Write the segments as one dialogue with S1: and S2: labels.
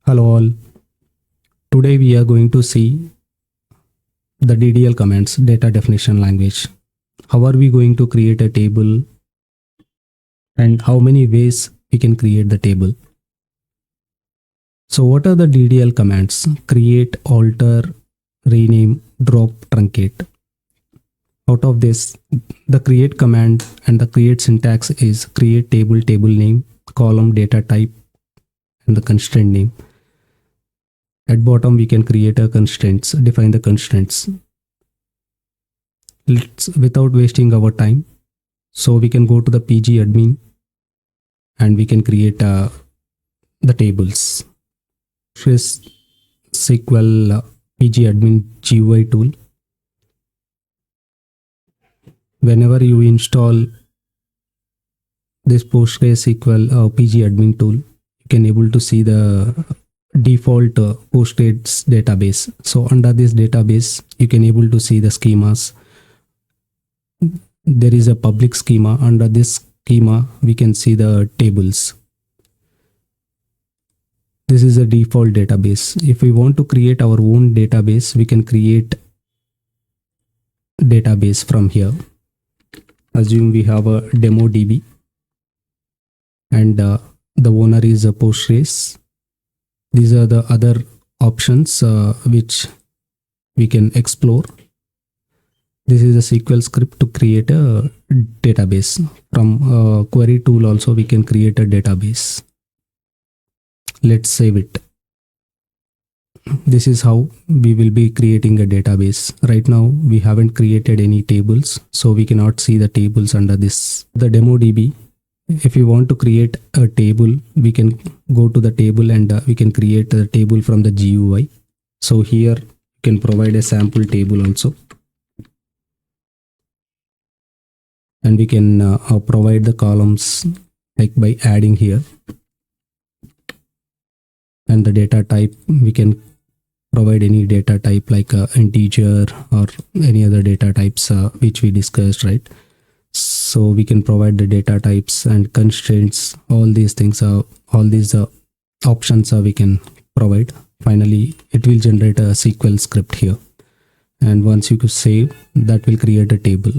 S1: Hello all. Today we are going to see the DDL commands, data definition language. How are we going to create a table and how many ways we can create the table. So what are the DDL commands? Create, alter, rename, drop, truncate. Out of this, the create command and the create syntax is create table, table name, column, data type, and the constraint name. At bottom, we can create a constraints, define the constraints. Let's, without wasting our time, so we can go to the PG admin and we can create the tables. This SQL PG admin GUI tool. Whenever you install this PostgreSQL PG admin tool, you can able to see the default Postgres database. So under this database, you can able to see the schemas. There is a public schema. Under this schema, we can see the tables. This is a default database. If we want to create our own database, we can create database from here. Assume we have a demo DB and the owner is a Postgres. These are the other options which we can explore. This is a SQL script to create a database. From query tool also we can create a database. Let's save it. This is how we will be creating a database. Right now we haven't created any tables, so we cannot see the tables under this. The demo DB. If you want to create a table, we can go to the table and we can create a table from the GUI. So here you can provide a sample table also. And we can provide the columns like by adding here. And the data type, we can provide any data type like integer or any other data types which we discussed, right? So we can provide the data types and constraints, all these things, all these options we can provide. Finally, it will generate a SQL script here. And once you save, that will create a table.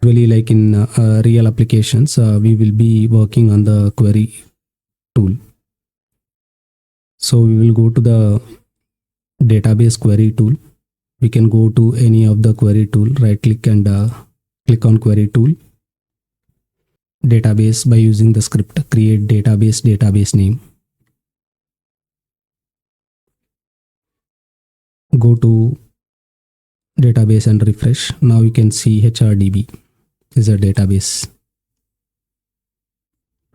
S1: Really, like in real applications, we will be working on the query tool. So we will go to the database query tool. We can go to any of the query tool, right click and click on query tool. Database by using the script create database name. Go to database and refresh. Now you can see HRDB is a database.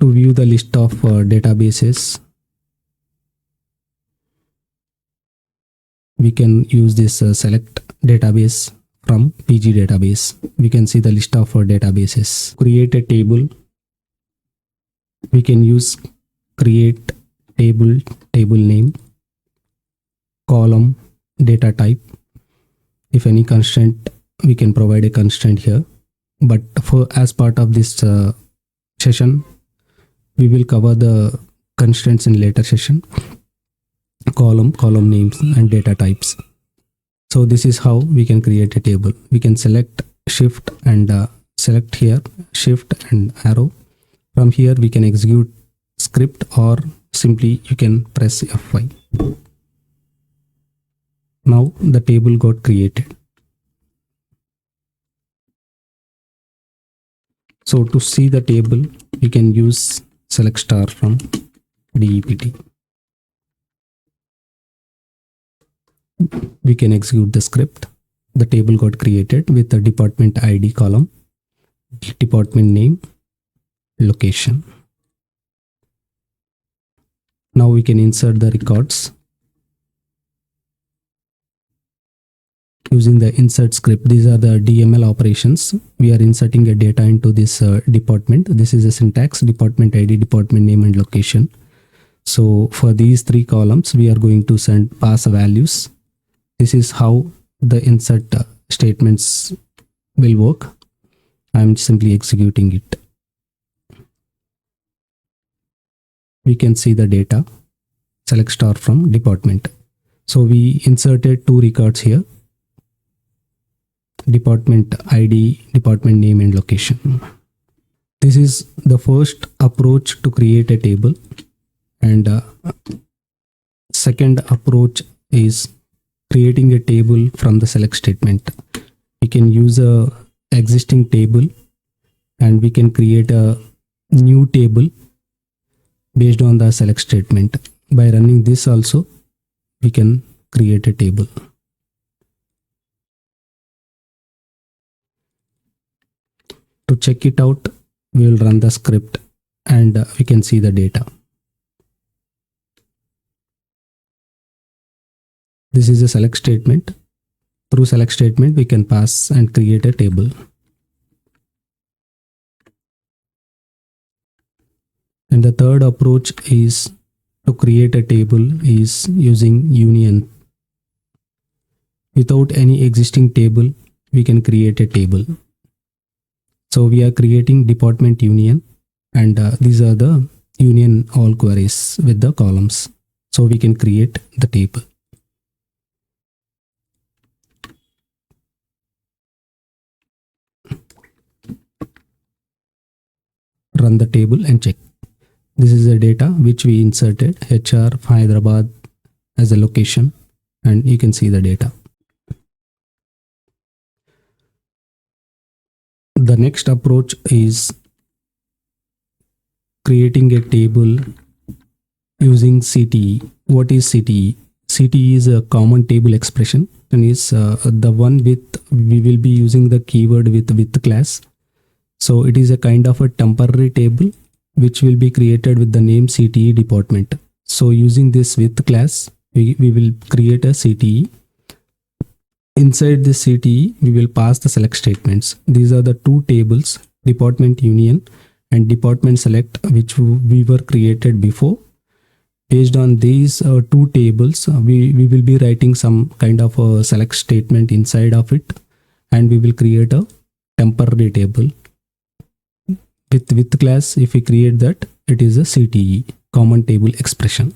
S1: To view the list of databases, we can use this select database from PG database. We can see the list of databases. Create a table. We can use create table, table name, column, data type. If any constraint, we can provide a constraint here. But for as part of this session, we will cover the constraints in later session. Column names and data types. So this is how we can create a table. We can select shift and select here shift and arrow. From here we can execute script or simply you can press F5. Now the table got created. So to see the table, you can use select star from DEPT. We can execute the script. The table got created with the department ID column, department name, location. Now we can insert the records using the insert script. These are the DML operations. We are inserting a data into this department. This is a syntax: department ID, department name, and location. So for these three columns, we are going to pass values. This is how the insert statements will work. I'm simply executing it. We can see the data. select star from department. So we inserted two records here, department ID, department name and location. This is the first approach to create a table, and second approach is creating a table from the select statement. We can use a existing table and we can create a new table based on the select statement. By running this also, we can create a table. To check it out, we will run the script and we can see the data. This is a select statement. Through select statement, we can pass and create a table. And the third approach is to create a table is using union. Without any existing table, we can create a table. So we are creating department union, and these are the union all queries with the columns. So we can create the table. Run the table and check. This is the data which we inserted, HR Hyderabad as a location, and you can see the data. The next approach is creating a table using CTE. What is CTE? CTE is a common table expression and is the one with, we will be using the keyword with class. So it is a kind of a temporary table which will be created with the name CTE department. So using this with class, we will create a CTE. Inside this CTE, we will pass the select statements. These are the two tables, department union and department select, which we were created before. Based on these two tables, we will be writing some kind of a select statement inside of it, and we will create a temporary table. With class, if we create that, it is a CTE, common table expression.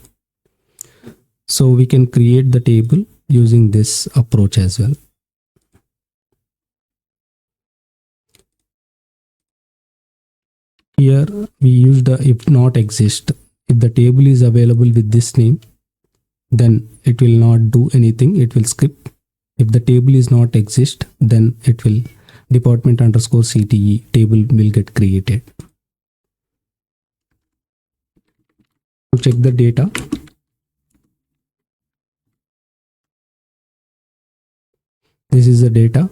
S1: So we can create the table using this approach as well. Here we use the if not exist. If the table is available with this name, then it will not do anything, it will skip. If the table is not exist, then it will department underscore CTE table will get created. To check the data, this is the data.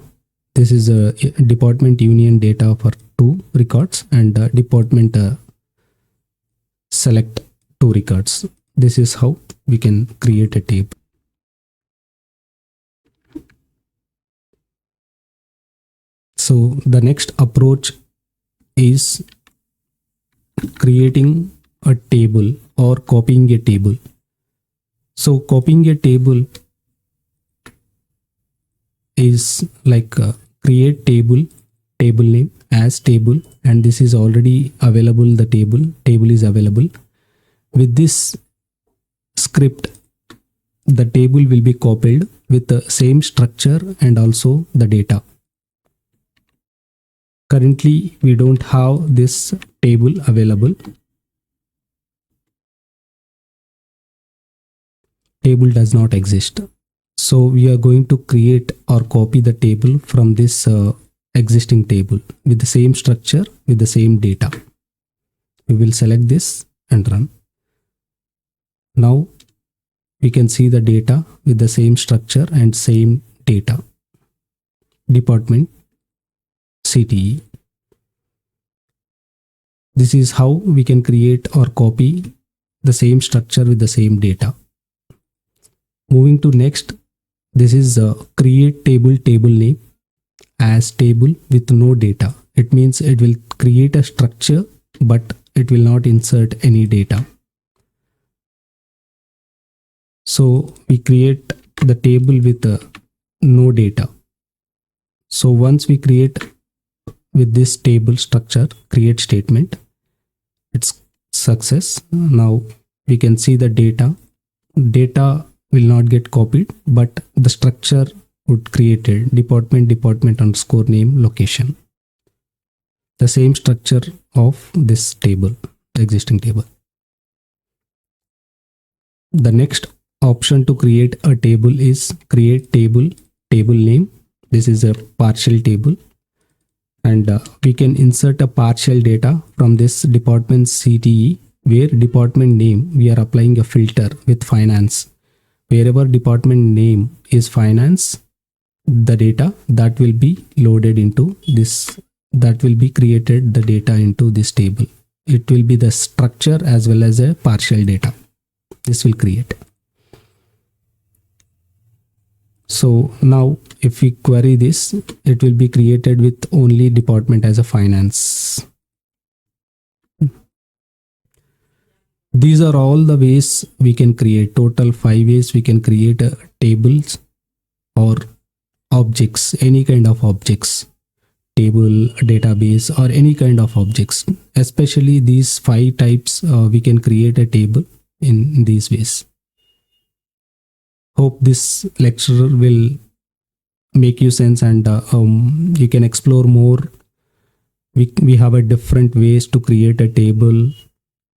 S1: This is a department union data for two records and department select two records. This is how we can create a table. So the next approach is creating a table or copying a table. So copying a table is like create table name as table, and this is already available. The table is available. With this script, the table will be copied with the same structure and also the data. Currently, we don't have this table available. Table does not exist. So we are going to create or copy the table from this existing table with the same structure, with the same data. We will select this and run. Now we can see the data with the same structure and same data. Department CTE. This is how we can create or copy the same structure with the same data. Moving to next, this is create table name as table with no data. It means it will create a structure, but it will not insert any data. So we create the table with no data. So once we create with this table structure, create statement, it's success. Now we can see the data data will not get copied, but the structure would create a department underscore name location. The same structure of this table, the existing table. The next option to create a table is create table name. This is a partial table, and we can insert a partial data from this department CTE, where department name we are applying a filter with finance. Wherever department name is finance, the data that will be loaded into this, that will be created the data into this table. It will be the structure as well as a partial data. This will create. So now if we query this, it will be created with only department as a finance. These are all the ways we can create. Total 5 ways we can create tables or objects, any kind of objects, table, database, or any kind of objects. Especially these 5 types, we can create a table in these ways. Hope this lecture will make you sense, and you can explore more. We have a different ways to create a table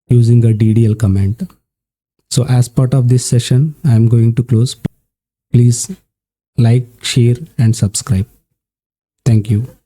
S1: using a DDL command. So as part of this session, I am going to close. Please like, share, and subscribe. Thank you.